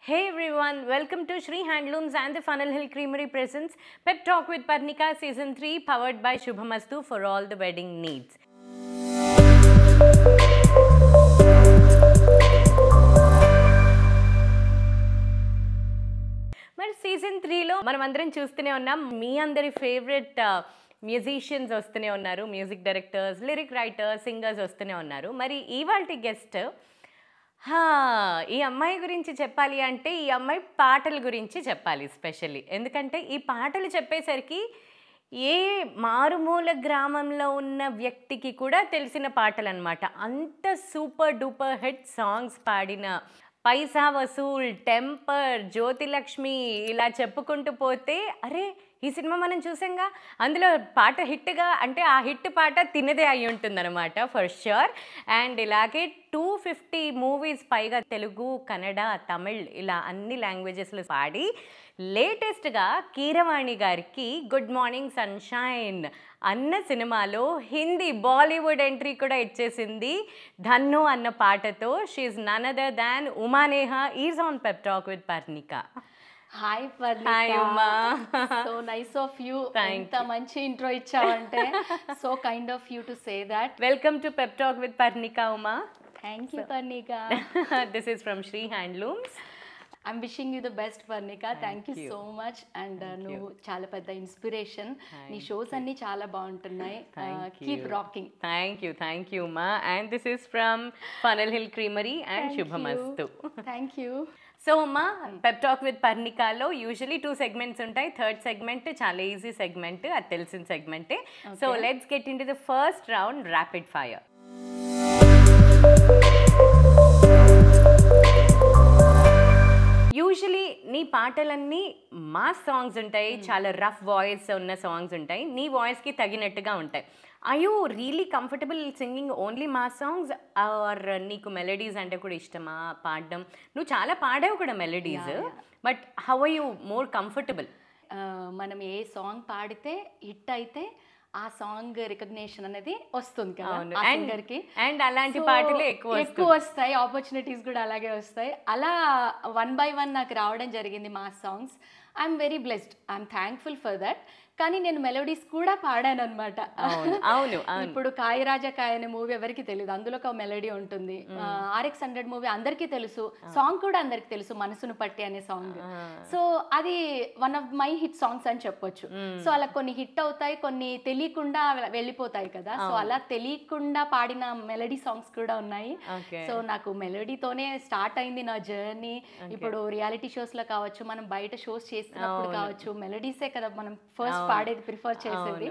Hey everyone, welcome to Shri Handlooms and the Funnel Hill Creamery presents Pep Talk with Parnika Season 3 powered by Shubhamastu for all the wedding needs. మరి season 3లో మనం అందరం చూస్తూనే ఉన్నాం మీ అందరి favourite musicians వస్తూనే ఉన్నారు, music directors, lyric writers, singers వస్తూనే ఉన్నారు. మరి ఇవాల్టి గెస్ట్ ఈ అమ్మాయి గురించి చెప్పాలి అంటే ఈ అమ్మాయి పాటల గురించి చెప్పాలి స్పెషల్లీ. ఎందుకంటే ఈ పాటలు చెప్పేసరికి ఏ మారుమూల గ్రామంలో ఉన్న వ్యక్తికి కూడా తెలిసిన పాటలు అనమాట. అంత సూపర్ డూపర్ హిట్ సాంగ్స్ పాడిన పైసా వసూల్, టెంపర్, జ్యోతిలక్ష్మి ఇలా చెప్పుకుంటూ పోతే అరే ఈ సినిమా మనం చూసాంగా, అందులో పాట హిట్గా అంటే ఆ హిట్ పాట తినదే అయి ఉంటుందన్నమాట ఫర్ ష్యూర్. అండ్ ఇలాగే 250 మూవీస్ పైగా తెలుగు, కన్నడ, తమిళ్ ఇలా అన్ని లాంగ్వేజెస్లో పాడి లేటెస్ట్గా కీరవాణి గారికి గుడ్ మార్నింగ్ సన్షైన్ అన్న సినిమాలో హిందీ బాలీవుడ్ ఎంట్రీ కూడా ఇచ్చేసింది ధన్ను అన్న పాటతో. షీఈ్ నన్ అదర్ దాన్ ఉమానేహ is on pep talk with Parnika. Hi Parnika. Hi Uma. So nice of you. Thank you. మంచి intro ఇచ్చావంటే so kind of you to say that. Welcome to Pep Talk with Parnika, Uma. Thank you Parnika. This is from Shri Handlooms. I'm wishing you the best Parnika. Thank you so much. And నువ్వు చాలా పెద్ద inspiration. నీ shows అన్ని చాలా బాగుంటున్నాయి. Keep rocking. Thank you Uma. And this is from Funnel Hill Creamery and Shubhamastu. Thank you. So అమ్మా, pep talk with పర్ణికాలో usually 2 segments ఉంటాయి. థర్డ్ సెగ్మెంట్ చాలా ఈజీ సెగ్మెంట్, అది తెలిసిన సెగ్మెంటే. So let's get into the first round, rapid fire. Usually నీ పాటలన్నీ mass songs ఉంటాయి, చాలా రఫ్ వాయిస్ ఉన్న సాంగ్స్ ఉంటాయి, నీ వాయిస్కి తగినట్టుగా ఉంటాయి. Are you really comfortable singing only mass songs or నీకు మెలడీస్ అంటే కూడా ఇష్టమా పాడడం? నువ్వు చాలా పాడావు కూడా melodies, but how are you more comfortable? మనం ఏ సాంగ్ పాడితే హిట్ అయితే ఆ సాంగ్ రికగ్నేషన్ అనేది వస్తుంది కదా సింగర్కి. అండ్ అలాంటి పాటలే ఎక్కువ వస్తాయి, ఆపర్చునిటీస్ కూడా అలాగే వస్తాయి. అలా 1 by 1 నాకు రావడం జరిగింది mass songs. I'm very blessed, I'm thankful for that. కానీ నేను మెలోడీస్ కూడా పాడాను అనమాట. అవును. ఇప్పుడు కాయ రాజా కాయ అనే మూవీ ఎవరికి తెలియదు, అందులో ఒక మెలోడీ ఉంటుంది. RX100 మూవీ అందరికీ తెలుసు, సాంగ్ కూడా అందరికి తెలుసు, మనసును పట్టి అనే సాంగ్. సో అది one of my hit songs అని చెప్పొచ్చు. సో అలా కొన్ని హిట్ అవుతాయి, కొన్ని తెలియకుండా వెళ్ళిపోతాయి కదా. సో అలా తెలియకుండా పాడిన మెలోడీ సాంగ్స్ కూడా ఉన్నాయి. సో నాకు మెలోడీతోనే స్టార్ట్ అయింది నా జర్నీ. ఇప్పుడు రియాలిటీ షోస్ లో కావచ్చు, మనం బయట షోస్ చేస్తున్నప్పుడు కావచ్చు, మెలోడీసే కదా మనం ఫస్ట్ పాడేది, ప్రిఫర్ చేసేది.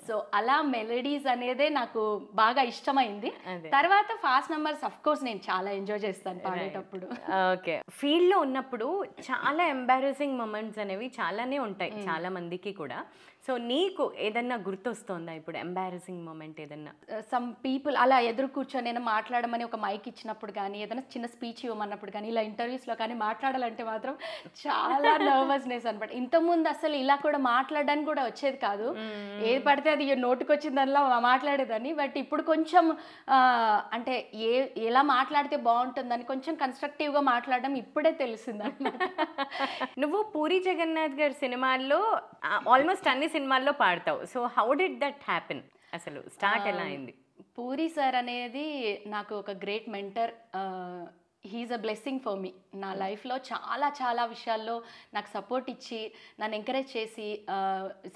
సో అలా మెలోడీస్ అనేదే నాకు బాగా ఇష్టమైంది. తర్వాత ఫాస్ట్ నంబర్స్ అఫ్ కోర్స్ నేను చాలా ఎంజాయ్ చేస్తాను పాడేటప్పుడు. ఓకే, ఫీల్డ్ లో ఉన్నప్పుడు చాలా ఎంబారసింగ్ మూమెంట్స్ అనేవి చాలానే ఉంటాయి చాలా మందికి కూడా. సో నీకు ఏదన్నా గుర్తొస్తుందా ఇప్పుడు ఎంబారసింగ్ మూమెంట్ ఏదన్నా? సమ్ పీపుల్ అలా ఎదురు కూర్చొని నేను మాట్లాడమని ఒక మైక్ ఇచ్చినప్పుడు కానీ, ఏదైనా చిన్న స్పీచ్ ఇవ్వమన్నప్పుడు కానీ, ఇలా ఇంటర్వ్యూస్లో కానీ మాట్లాడాలంటే మాత్రం చాలా నర్వస్నెస్ అనమాట. ఇంతకుముందు అసలు ఇలా కూడా మాట్లాడడానికి కూడా వచ్చేది కాదు, ఏది పడితే అది నోటికి వచ్చిందల్లా మాట్లాడేదాన్ని. బట్ ఇప్పుడు కొంచెం అంటే ఎలా మాట్లాడితే బాగుంటుందని కొంచెం కన్స్ట్రక్టివ్గా మాట్లాడడం ఇప్పుడే తెలిసిందన్నమాట. నువ్వు పూరి జగన్నాథ్ గారి సినిమాల్లో ఆల్మోస్ట్ అన్ని సినిమాల్లో పాడతావు. So how did that happen? అసలు స్టార్ట్ ఎలా అయింది? పూరి సార్ అనేది నాకు ఒక great mentor. He's a blessing for me. నా లైఫ్లో చాలా చాలా విషయాల్లో నాకు సపోర్ట్ ఇచ్చి నన్ను ఎంకరేజ్ చేసి,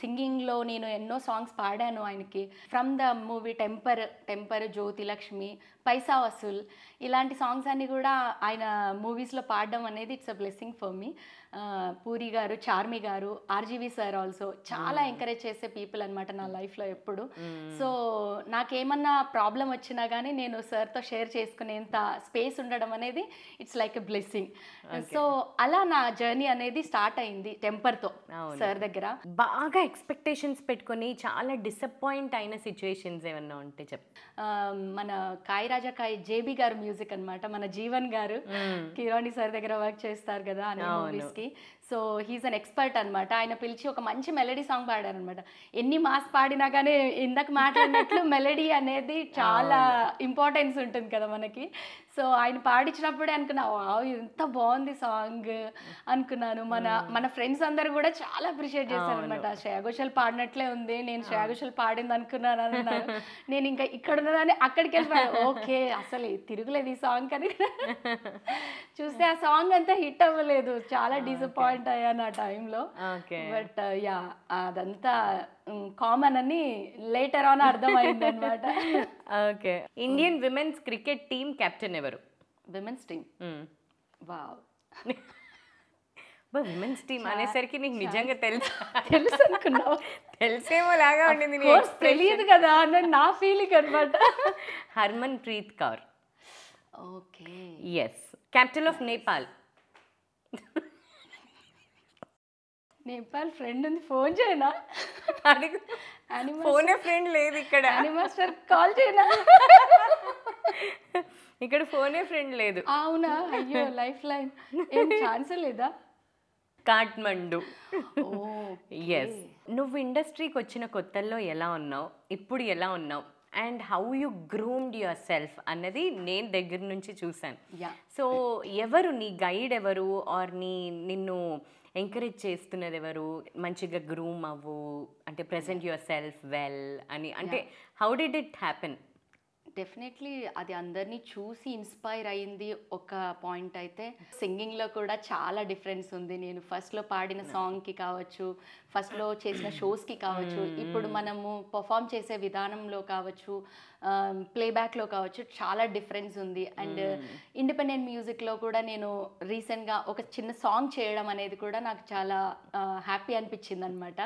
సింగింగ్లో నేను ఎన్నో సాంగ్స్ పాడాను ఆయనకి. From the movie Temper, Jyothilakshmi, Paisa Vasool ఇలాంటి సాంగ్స్ అన్నీ కూడా ఆయన మూవీస్లో పాడడం అనేది it's a blessing for me. Puri గారు, చార్మి గారు, ఆర్జీవి సార్ ఆల్సో చాలా ఎంకరేజ్ చేసే పీపుల్ అనమాట నా లైఫ్లో ఎప్పుడు. సో నాకేమన్నా ప్రాబ్లం వచ్చినా కానీ నేను సార్తో షేర్ చేసుకునేంత స్పేస్ ఉండడం అనేది it's like a blessing. So అలా నా జర్నీ అనేది స్టార్ట్ అయింది టెంపర్తో సార్ దగ్గర. బాగా ఎక్స్పెక్టేషన్స్ పెట్టుకొని చాలా డిసప్పాయింట్ అయిన సిచ్యువేషన్స్ ఏమన్నా ఉంటే చెప్పు. మన కాయ రాజా కాయ జేబీ గారు మ్యూజిక్ అనమాట, మన జీవన్ గారు కిరాణి సార్ దగ్గర వర్క్ చేస్తారు కదా అన్ని మూవీస్కి. సో హీస్ అన్ ఎక్స్పర్ట్ అనమాట. ఆయన పిలిచి ఒక మంచి మెలడీ సాంగ్ పాడారు అనమాట. ఎన్ని మాస్ పాడినా కానీ ఇందాక మాట్లాడినట్లు మెలడీ అనేది చాలా ఇంపార్టెన్స్ ఉంటుంది కదా మనకి. సో ఆయన పాడించిన వచ్చినప్పుడే అనుకున్నా వావ్ ఎంత బాగుంది సాంగ్ అనుకున్నాను. మన ఫ్రెండ్స్ అందరు కూడా చాలా అప్రిషియేట్ చేశారు అనమాట. శ్రేయా ఘోషాల్ పాడినట్లే ఉంది, నేను శ్రేయా ఘోషాల్ పాడింది అనుకున్నాను అన్నారు. నేను ఇంకా ఇక్కడ ఉన్నదాన్ని అక్కడికి వెళ్ళిపోయాను. ఓకే అసలు తిరుగులేదు ఈ సాంగ్ అని. చూస్తే ఆ సాంగ్ అంతా హిట్ అవ్వలేదు, చాలా డిసప్పాయింట్ అయ్యాను ఆ టైంలో. బట్ యా అదంతా కామన్ అని లేటర్ ఆన్ అర్థమైంది అనమాట. Okay. Indian women's cricket team captain ఎవరు? Women's team wow. Women's team అనేసరికి నీకు నిజంగా తెలుసు అనుకున్నావు? తెలిసేమో లాగా ఉండింది. తెలియదు కదా అని నా ఫీలింగ్ అనమాట. Harmanpreet Kaur. Okay. Yes. Capital of Nepal. Nepal friend ఉంది, ఫోన్ చేయనా? ఫోనే ఫ్రెండ్ లేదు ఇక్కడ. మాస్టర్ కాల్ చేయనా? ఇక్కడ ఫోనే ఫ్రెండ్ లేదు. అవునా? అయ్యో లైఫ్ లైన్ ఏం ఛాన్స్ లేదా? కాఠ్మండు. ఎస్. నువ్వు ఇండస్ట్రీకి వచ్చిన కొత్తల్లో ఎలా ఉన్నావు, ఇప్పుడు ఎలా ఉన్నావు, and how you groomed your self అన్నది నేను దగ్గర నుంచి చూసాను. సో ఎవరు నీ గైడ్ ఎవరు, ఆర్ నిన్ను ఎంకరేజ్ చేస్తున్నది ఎవరు? మంచిగా గ్రూమ్ అవ్వు అంటే ప్రెజెంట్ యువర్ సెల్ఫ్ వెల్ అని, అంటే how did it happen? Definitely అది అందరినీ చూసి ఇన్స్పైర్ అయ్యింది. ఒక పాయింట్ అయితే సింగింగ్లో కూడా చాలా డిఫరెన్స్ ఉంది. నేను ఫస్ట్లో పాడిన సాంగ్కి కావచ్చు, ఫస్ట్లో చేసిన షోస్కి కావచ్చు, ఇప్పుడు మనము పర్ఫామ్ చేసే విధానంలో కావచ్చు, ప్లేబ్యాక్లో కావచ్చు, చాలా డిఫరెన్స్ ఉంది. అండ్ ఇండిపెండెంట్ మ్యూజిక్లో కూడా నేను రీసెంట్గా ఒక చిన్న సాంగ్ చేయడం అనేది కూడా నాకు చాలా హ్యాపీ అనిపించింది అనమాట.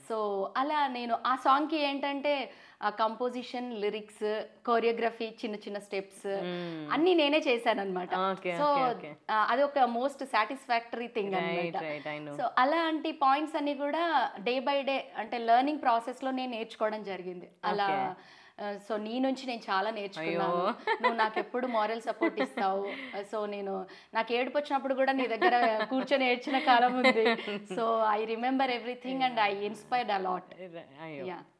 సో అలా నేను ఆ సాంగ్కి ఏంటంటే కంపోజిషన్, లిరిక్స్, కోరియోగ్రఫీ, చిన్న చిన్న స్టెప్స్ అన్నీ నేనే చేశాను అనమాట. సో అది ఒక మోస్ట్ సాటిస్ఫాక్టరీ థింగ్ అనమాట. సో అలాంటి పాయింట్స్ అన్ని కూడా డే బై డే అంటే లెర్నింగ్ ప్రాసెస్లో నేను నేర్చుకోవడం జరిగింది. అలా సో నీ నుంచి నేను చాలా నేర్చుకున్నాను. నువ్వు నాకు ఎప్పుడు మారల్ సపోర్ట్ ఇస్తావు. సో నాకు ఏడుపు వచ్చినప్పుడు కూడా నీ దగ్గర కూర్చొని ఏడ్చిన కాలం ఉంది. So I remember everything and I inspired a lot.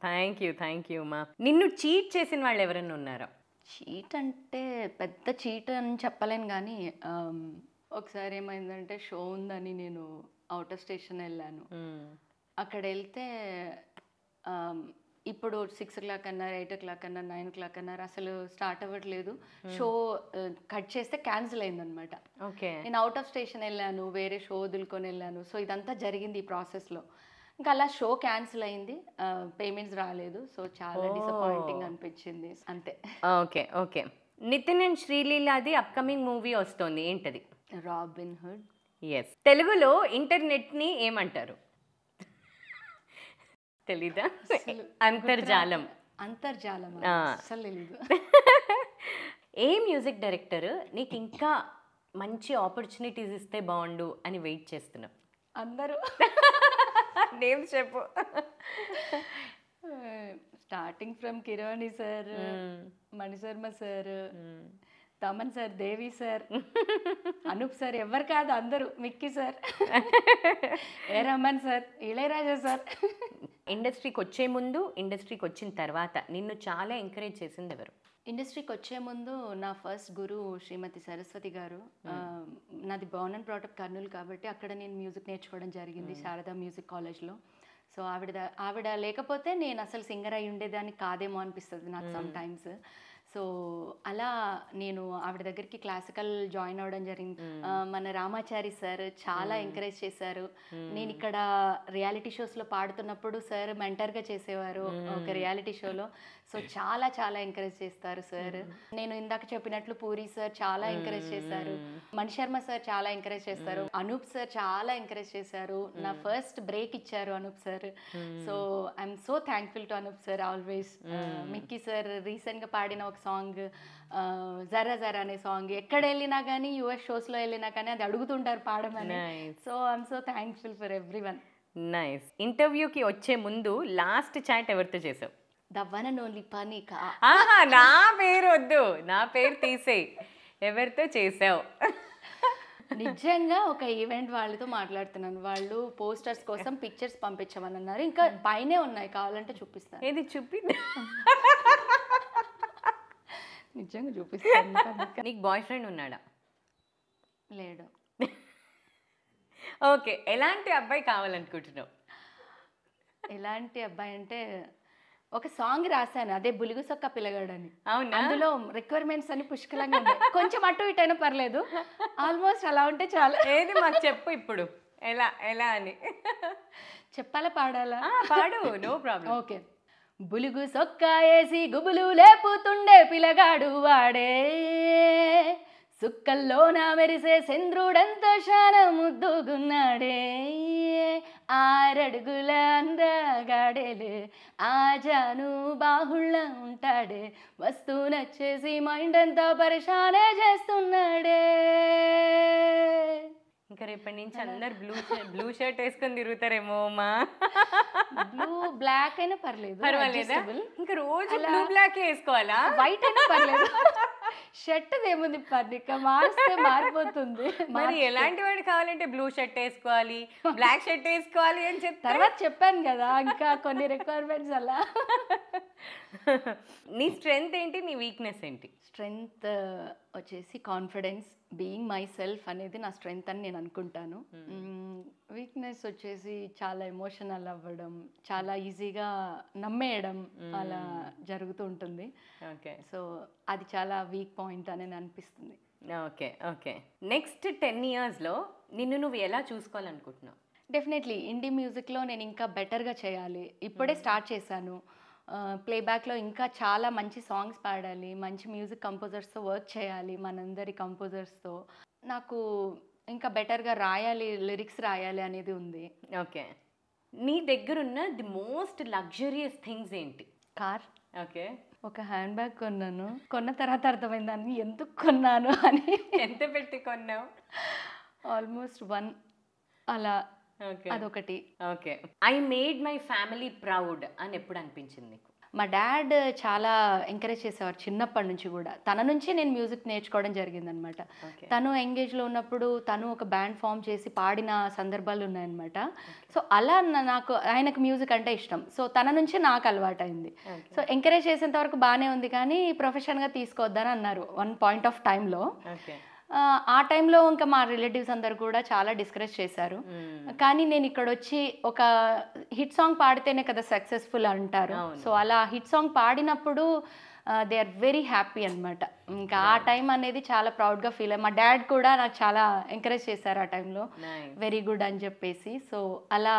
Thank you మా. నిన్ను చీట్ చేసిన వాళ్ళు ఎవరైనా ఉన్నారా? చీట్ అంటే పెద్ద చీట్ అని చెప్పలేను, కానీ ఒకసారి ఏమైందంటే షో ఉందని నేను అవుట్ ఆఫ్ స్టేషన్ వెళ్ళాను. అక్కడ వెళ్తే ఇప్పుడు 6 o'clock అన్నారు, 8 o'clock అన్నారు, 9 o'clock అన్నారు, అసలు స్టార్ట్ అవ్వట్లేదు. షో కట్ చేస్తే క్యాన్సిల్ అయిందనమాట. నేను అవుట్ ఆఫ్ స్టేషన్ వెళ్ళాను, వేరే షో వదులుకొని వెళ్ళాను. సో ఇదంతా జరిగింది ఈ ప్రాసెస్లో. ఇంకా అలా షో క్యాన్సిల్ అయింది, పేమెంట్స్ రాలేదు. సో చాలా డిసప్పాయింటింగ్ అనిపించింది అంతే. ఓకే. నితిన్ అండ్ శ్రీలీలాది అప్కమింగ్ మూవీ వస్తుంది, ఏంటది? Robin Hood. ఎస్. తెలుగులో ఇంటర్నెట్ని ఏమంటారు? తెలీదా? అంతర్జాలం. అసలు తెలీదు. ఏ మ్యూజిక్ డైరెక్టర్ నీకు ఇంకా మంచి ఆపర్చునిటీస్ ఇస్తే బాగుండు అని వెయిట్ చేస్తున్నావు? అందరూ. నేమ్స్ చెప్పు. Starting from Keeravani sir, Mani Sharma sir, Thaman sir, Devi sir, Anoop sir, ఎవరు కాదు అందరూ, Mickey sir, A Rahman sir, Ilaiyaraaja sir. ఇండస్ట్రీకి వచ్చే ముందు, ఇండస్ట్రీకి వచ్చిన తర్వాత నిన్ను చాలా ఎంకరేజ్ చేసింది ఎవరు? ఇండస్ట్రీకి వచ్చే ముందు నా ఫస్ట్ గురువు శ్రీమతి సరస్వతి గారు. నాది Born and brought up Kurnool కాబట్టి అక్కడ నేను మ్యూజిక్ నేర్చుకోవడం జరిగింది శారదా మ్యూజిక్ కాలేజ్లో. సో ఆవిడ లేకపోతే నేను అసలు సింగర్ అయి ఉండేదాన్ని కాదేమో అనిపిస్తుంది నాకు సమ్ టైమ్స్. సో అలా నేను ఆవిడ దగ్గరికి క్లాసికల్ జాయిన్ అవ్వడం జరిగింది. మన రామాచారి సార్ చాలా ఎంకరేజ్ చేశారు. నేను ఇక్కడ రియాలిటీ షోస్లో పాడుతున్నప్పుడు సార్ మెంటర్గా చేసేవారు ఒక రియాలిటీ షోలో. సో చాలా చాలా ఎంకరేజ్ చేస్తారు సార్. నేను ఇందాక చెప్పినట్లు పూరి సార్ చాలా ఎంకరేజ్ చేశారు, మణిశర్మ సార్ చాలా ఎంకరేజ్ చేస్తారు, అనూప్ సార్ చాలా ఎంకరేజ్ చేశారు. నా ఫస్ట్ బ్రేక్ ఇచ్చారు Anoop sir. So I'm so thankful to Anoop sir always. Mickey sir రీసెంట్గా పాడిన ఒక సాంగ్ జరా జరా అనే సాంగ్ ఎక్కడ వెళ్ళినా కానీ, యుఎస్ షోస్లో వెళ్ళినా కానీ అది అడుగుతుంటారు పాడమని. So I'm so thankful for everyone. Nice. ఇంటర్వ్యూకి వచ్చే ముందు లాస్ట్ చాట్ ఎవరితో చేసావు? The one and only Panika. నా పేరు వద్దు, నా పేరు తీసేయి. ఎవరితో చేసావు? నిజంగా ఒక ఈవెంట్ వాళ్ళతో మాట్లాడుతున్నాను. వాళ్ళు పోస్టర్స్ కోసం పిక్చర్స్ పంపించమని అన్నారు. ఇంకా పైనే ఉన్నాయి, కావాలంటే చూపిస్తాను. ఏది చూపి? నిజంగా చూపిస్తాను. నీకు బాయ్ ఫ్రెండ్ ఉన్నాడా? లేడు. ఓకే, ఎలాంటి అబ్బాయి కావాలనుకుంటున్నావు? ఎలాంటి అబ్బాయి అంటే ఒక సాంగ్ రాశాను, అదే బులుగు సొక్క పిల్లగాడని. అవునా? అందులో రిక్వైర్మెంట్స్ అని పుష్కలంగా ఉన్నాయి. కొంచెం అటు ఇటు అయినా పర్లేదు, ఆల్మోస్ట్ అలా ఉంటే చాలా. ఏది మాకు చెప్పు ఇప్పుడు, ఎలా ఎలా అని. చెప్పాలా పాడాలా? పాడు, నో ప్రాబ్లం. ఓకే. బులుగు సొక్క వేసి గుబులు లేపుతుండే పిల్లగాడు వాడే, సుక్కల్లో నా మెరిసే చంద్రుడంత శాన ముద్దుగున్నాడే, 6 అడుగుల అందగాడేలే, ఆ జాను బాహుళ్ళ ఉంటాడే, వస్తూ నచ్చేసి మైండ్ అంతా పరిశానే చేస్తున్నాడే. ఇంకా రేపటి నుంచి అందరు బ్లూ షర్ట్ వేసుకొని తిరుగుతారేమో మా. బ్లూ బ్లాక్ అయినా పర్లేదు, పర్వాలేదా? ఇంకా రోజు బ్లూ బ్లాక్ వేసుకోవాలా? వైట్ అయినా పర్లేదు. షర్ట్ ఏముంది పర్ణిక, మారిస్తే మారిపోతుంది. మరి ఎలాంటి వాడు కావాలంటే బ్లూ షర్ట్ వేసుకోవాలి, బ్లాక్ షర్ట్ వేసుకోవాలి అని చెప్తా. తర్వాత చెప్పాను కదా ఇంకా కొన్ని రిక్వైర్మెంట్స్ అలా. నీ స్ట్రెంగ్త్ ఏంటి, నీ వీక్నెస్ ఏంటి? స్ట్రెంగ్త్ వచ్చేసి కాన్ఫిడెన్స్, బీయింగ్ మై సెల్ఫ్ అనేది నా స్ట్రెంగ్త్ అని నేను అనుకుంటాను. వీక్నెస్ వచ్చేసి చాలా ఎమోషనల్ అవ్వడం, చాలా ఈజీగా నమ్మేయడం, అలా జరుగుతూ ఉంటుంది. ఓకే, సో అది చాలా వీక్ పాయింట్ అని అనిపిస్తుంది. Okay okay. నెక్స్ట్ 10 yearsలో నిన్ను నువ్వు ఎలా చూసుకోవాలనుకుంటున్నావు? డెఫినెట్లీ ఇండీ మ్యూజిక్లో నేను ఇంకా బెటర్గా చేయాలి. ఇప్పుడే స్టార్ట్ చేశాను. ప్లేబ్యాక్లో ఇంకా చాలా మంచి సాంగ్స్ పాడాలి, మంచి మ్యూజిక్ కంపోజర్స్తో వర్క్ చేయాలి, మనందరి కంపోజర్స్తో. నాకు ఇంకా బెటర్గా రాయాలి, లిరిక్స్ రాయాలి అనేది ఉంది. ఓకే, నీ దగ్గరున్న ది మోస్ట్ లగ్జరియస్ థింగ్స్ ఏంటి? కార్. ఓకే, ఒక హ్యాండ్ బ్యాగ్ కొన్నాను. కొన్న తర్వాత అర్థమైంది దాన్ని ఎందుకు కొన్నాను అని. ఎంత పెట్టి కొన్నావు? ఆల్మోస్ట్ 1 అలా. అదొకటి. Okay, I made my family proud అని ఎప్పుడు అనిపించింది నీకు? మా డాడ్ చాలా ఎంకరేజ్ చేసేవారు చిన్నప్పటి నుంచి కూడా. తన నుంచే నేను మ్యూజిక్ నేర్చుకోవడం జరిగిందనమాట. తను ఎంగేజ్లో ఉన్నప్పుడు తను ఒక బ్యాండ్ ఫామ్ చేసి పాడిన సందర్భాలు ఉన్నాయన్నమాట. సో అలా నాకు ఆయనకు మ్యూజిక్ అంటే ఇష్టం. సో తన నుంచి నాకు అలవాటైంది. సో ఎంకరేజ్ చేసేంత వరకు బాగానే ఉంది, కానీ ప్రొఫెషన్గా తీసుకోవద్దని అన్నారు వన్ పాయింట్ ఆఫ్ టైంలో. ఆ టైంలో ఇంకా మా రిలేటివ్స్ అందరు కూడా చాలా డిస్కరేజ్ చేశారు. కానీ నేను ఇక్కడ వచ్చి ఒక హిట్ సాంగ్ పాడితేనే కదా సక్సెస్ఫుల్ అంటారు. సో అలా హిట్ సాంగ్ పాడినప్పుడు దే ఆర్ వెరీ హ్యాపీ అనమాట. ఇంకా ఆ టైం అనేది చాలా ప్రౌడ్గా ఫీల్ అయ్యి, మా డాడ్ కూడా నాకు చాలా ఎంకరేజ్ చేశారు ఆ టైంలో, వెరీ గుడ్ అని చెప్పేసి. సో అలా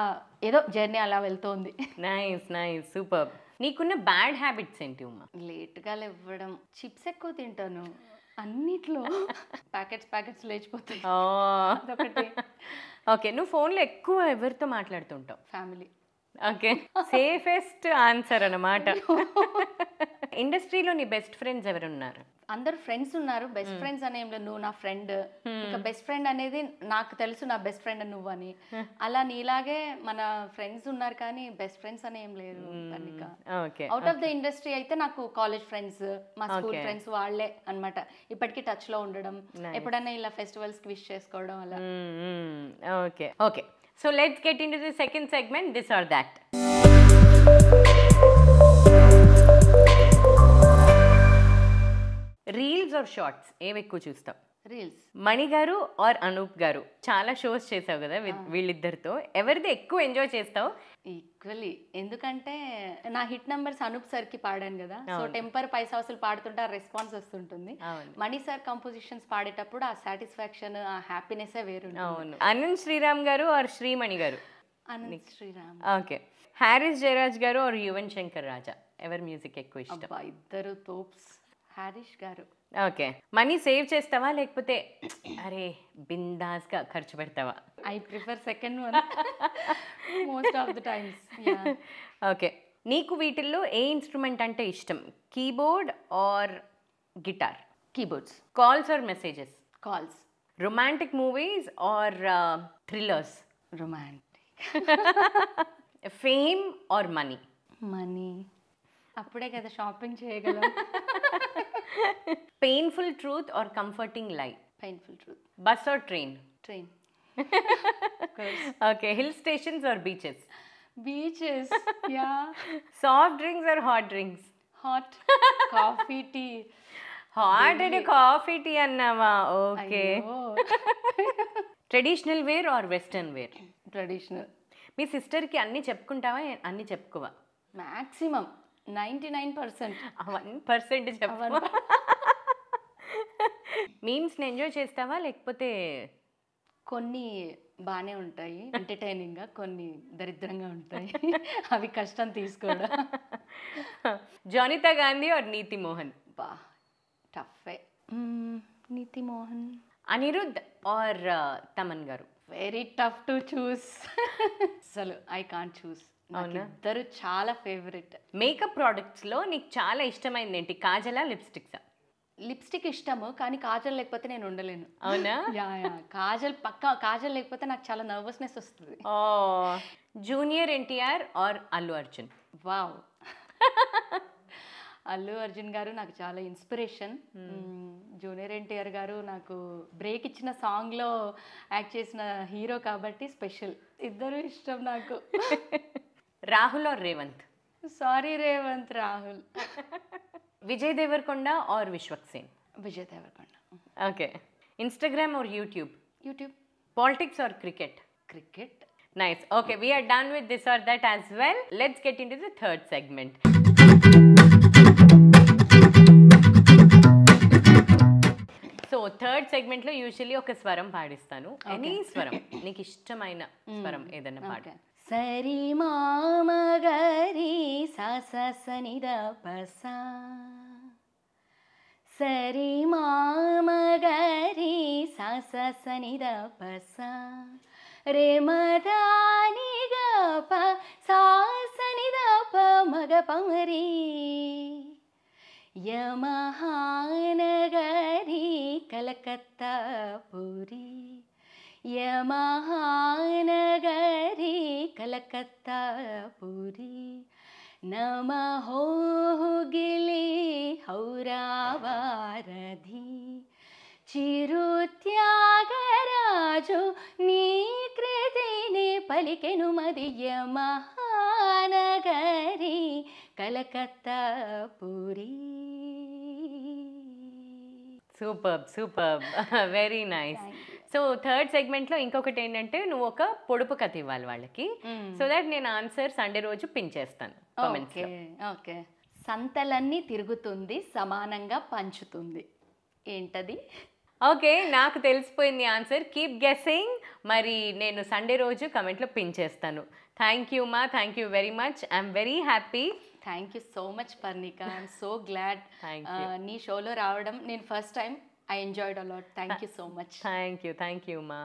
ఏదో జర్నీ అలా వెళ్తోంది. Nice nice, super. నీకున్న బ్యాడ్ హ్యాబిట్స్ ఏంటి ఉమ్మా? లేట్గా లేవడం, చిప్స్ ఎక్కువ తింటాను, అన్నిట్లో ప్యాకెట్స్ లేచిపోతాయి. అదొకటి. ఓకే, నువ్వు ఫోన్లో ఎక్కువ ఎవరితో మాట్లాడుతుంటావు? ఫ్యామిలీ. ఓకే, సేఫెస్ట్ ఆన్సర్ అన్నమాట. ఇండస్ట్రీలో నీ బెస్ట్ ఫ్రెండ్స్ ఎవరున్నారు? అందరు ఫ్రెండ్స్ ఉన్నారు, బెస్ట్ ఫ్రెండ్స్ అని ఏం లేదు. నువ్వు నా ఫ్రెండ్, ఇంకా బెస్ట్ ఫ్రెండ్ అనేది నాకు తెలుసు నా బెస్ట్ ఫ్రెండ్ నువ్వు అని. అలా నీలాగే మన ఫ్రెండ్స్ ఉన్నారు, కానీ బెస్ట్ ఫ్రెండ్స్ అని ఏం లేదు. అవుట్ ఆఫ్ ద ఇండస్ట్రీ అయితే నాకు కాలేజ్ ఫ్రెండ్స్, మా స్కూల్ ఫ్రెండ్స్ వాళ్ళే అన్నమాట. ఇప్పటికీ టచ్ లో ఉండడం, ఎప్పుడైనా ఇలా ఫెస్టివల్స్ కి విష్ చేసుకోవడం అలా. Okay okay, so let's get into the second segment, this or that. Reels or shorts ఏవి ఎక్కువ చూస్తావు? రీల్స్. మణి గారు ఆర్ అనూప్ గారు, చాలా షోస్ చేసావు కదా వీళ్ళిద్దరితో, ఎవరిది ఎక్కువ ఎంజాయ్ చేస్తావు? ఈక్వల్లీ. ఎందుకంటే నా హిట్ నెంబర్స్ అనూప్ సార్కి పాడాను కదా, సో టెంపర్ పైసాసులు పాడుతుంటే ఆ రెస్పాన్స్ వస్తుంటుంది. మణి సార్ కంపోజిషన్స్ పాడేటప్పుడు ఆ సాటిస్ఫాక్షన్, ఆ హ్యాపీనెస్ వేరు. అవును. అనంత్ శ్రీరామ్ గారు ఆర్ శ్రీమణి గారు? అనంత్ శ్రీరామ్. ఓకే. హారిస్ జయరాజ్ గారు ఆర్ యువన్ శంకర్ రాజా, ఎవరి మ్యూజిక్ ఎక్కువ ఇష్టం? ఇద్దరు తోప్స్. హారిష్ గారు. ఓకే, మనీ సేవ్ చేస్తావా లేకపోతే అరే బిందాస్గా ఖర్చు పెడతావా? I prefer second one most of the times. Okay, నీకు వీటిల్లో ఏ ఇన్స్ట్రుమెంట్ అంటే ఇష్టం? Keyboard or guitar? Keyboards. Calls or messages? Calls. Romantic movies or thrillers? Romantic. Fame or money? Money. అప్పుడే కదా షాపింగ్ చేయగలం. Painful truth or comforting lie? Painful truth. Bus or train? Train. Okay, hill stations or beaches? Beaches. Yeah. Soft drinks or hot drinks? Hot. Coffee, tea. Hot and coffee tea అన్నావా? Okay. Traditional wear or western wear? Traditional. మీ సిస్టర్కి అన్నీ చెప్పుకుంటావా, అన్నీ చెప్పుకోవా? Maximum 99%. 1% చెప్పవా? మీమ్స్ని enjoy చేస్తావా లేకపోతే? కొన్ని బాగానే ఉంటాయి ఎంటర్టైనింగ్గా, కొన్ని దరిద్రంగా ఉంటాయి. అవి కష్టం తీసుకోవడం. జోనితా గాంధీ ఆర్ నీతి మోహన్? బా టఫే. నీతి మోహన్. అనిరుద్ ఆర్ తమన్ గారు? Very tough to choose. అసలు ఐ కాంట్ చూస్. అవునా? ఇద్దరు చాలా ఫేవరెట్. మేకప్ ప్రోడక్ట్స్లో నీకు చాలా ఇష్టమైంది ఏంటి? కాజలా, లిప్స్టిక్సా? లిప్స్టిక్ ఇష్టము, కానీ కాజల్ లేకపోతే నేను ఉండలేను. అవునా? యా కాజల్ పక్కా. కాజల్ లేకపోతే నాకు చాలా నర్వస్నెస్ వస్తుంది. Oh, junior NTR or Allu Arjun? Wow. Allu Arjun గారు నాకు చాలా ఇన్స్పిరేషన్. జూనియర్ ఎన్టీఆర్ గారు నాకు బ్రేక్ ఇచ్చిన సాంగ్లో యాక్ట్ చేసిన హీరో కాబట్టి స్పెషల్. ఇద్దరు ఇష్టం నాకు. Rahul or Revanth? Sorry Revanth, Rahul. Vijay Deverakonda or Vishwak Sen? Vijay Deverakonda. Okay. Instagram or YouTube? YouTube. Politics or cricket? Cricket. Nice. Okay, we are done with this or that as well. Let's get into the third segment. So third సెగ్మెంట్లో usually ఒక స్వరం పాడిస్తాను. Any స్వరం, నీకు ఇష్టమైన స్వరం ఏదైనా పాడు. సరి మామగరి సనిద పసా, సరి మామగరి సనిద పసా, రే మదాని గప సాసని దప మగ పమరి, యమహానగరి కలకత్తా పురి, యమహానగరి కలకత్తా పురి, నమః గిలి హౌరావారధి, చిరుత్యాగరాజు నీ కృతిని పలికెను మదియ, మహానగరి కలకత్తా పురి. Superb, superb, very nice. So third సెగ్మెంట్లో ఇంకొకటి ఏంటంటే, నువ్వు ఒక పొడుపు కథ ఇవ్వాలి వాళ్ళకి, సో దట్ నేను ఆన్సర్ సండే రోజు పిన్ చేస్తాను కామెంట్స్లో. ఓకే. సంతలన్నీ తిరుగుతుంది, సమానంగా పంచుతుంది. ఏంటది? ఓకే, నాకు తెలిసిపోయింది ఆన్సర్. Keep guessing. మరి నేను సండే రోజు కమెంట్లో పిన్ చేస్తాను. థ్యాంక్ యూ మా, thank you very much. I'm very happy. Thank you so much Parnika. I'm so glad నీ షోలో రావడం. నేను first time. I enjoyed a lot. Thank you so much. Thank you మా.